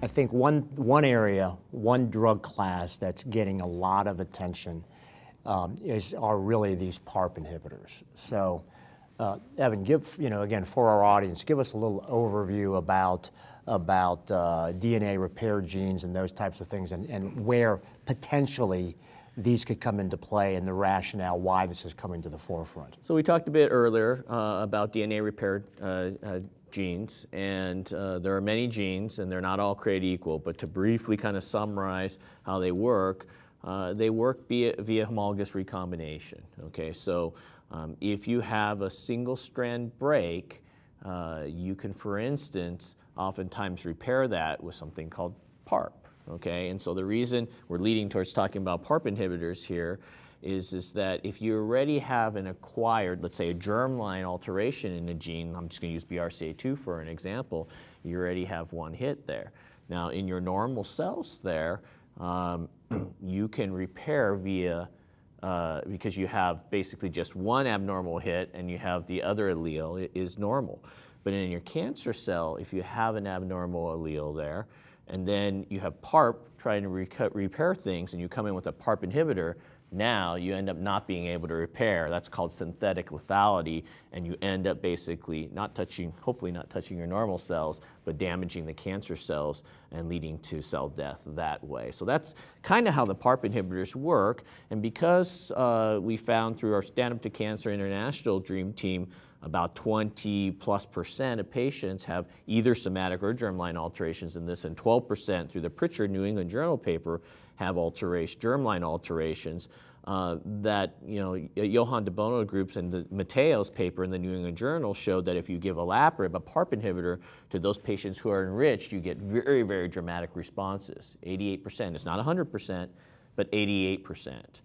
think one area, one drug class that's getting a lot of attention are really these PARP inhibitors. So, Evan, again, for our audience, give us a little overview about DNA repair genes and those types of things, and where potentially these could come into play and the rationale why this is coming to the forefront. So we talked a bit earlier about DNA repair genes, and there are many genes, and they're not all created equal, but to briefly kind of summarize how they work via homologous recombination. Okay, so if you have a single strand break, you can, for instance, oftentimes repair that with something called PARP. Okay, and so the reason we're leading towards talking about PARP inhibitors here is that if you already have an acquired, let's say a germline alteration in a gene, I'm just going to use BRCA2 for an example, you already have one hit there. Now in your normal cells there, you can repair via, because you have basically just one abnormal hit and you have the other allele is normal. But in your cancer cell, if you have an abnormal allele there, and then you have PARP trying to repair things, and you come in with a PARP inhibitor, now you end up not being able to repair. That's called synthetic lethality, and you end up basically hopefully not touching your normal cells, but damaging the cancer cells and leading to cell death that way. So that's kind of how the PARP inhibitors work, and because we found through our Stand Up to Cancer International Dream Team about 20+% of patients have either somatic or germline alterations in this, and 12% through the Pritchard New England Journal paper have germline alterations. That Johan de Bono groups and the Mateo's paper in the New England Journal showed that if you give olaparib, a PARP inhibitor, to those patients who are enriched, you get very, very dramatic responses. 88%. It's not 100%, but 88%.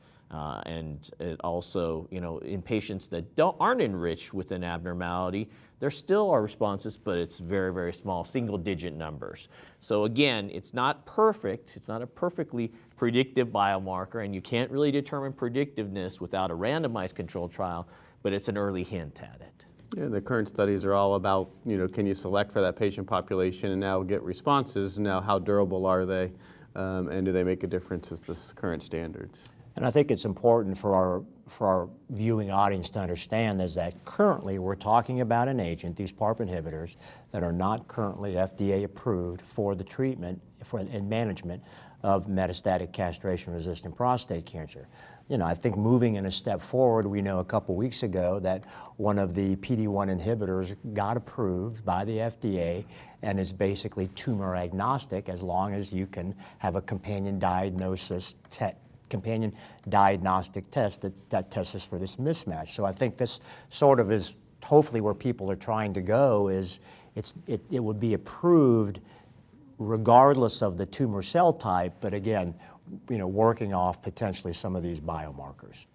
And it also, in patients that aren't enriched with an abnormality, there still are responses, but it's very, very small, single-digit numbers. So again, it's not perfect. It's not a perfectly predictive biomarker, and you can't really determine predictiveness without a randomized controlled trial, but it's an early hint at it. Yeah, the current studies are all about, can you select for that patient population and now get responses? Now, how durable are they, and do they make a difference with the current standards? And I think it's important for our viewing audience to understand is that currently we're talking about an agent, these PARP inhibitors, that are not currently FDA approved for the treatment and management of metastatic castration-resistant prostate cancer. I think moving in a step forward, we know a couple weeks ago that one of the PD-1 inhibitors got approved by the FDA and is basically tumor agnostic as long as you can have a companion diagnostic test that tests us for this mismatch. So I think this sort of is hopefully where people are trying to go is it would be approved regardless of the tumor cell type, but again, working off potentially some of these biomarkers.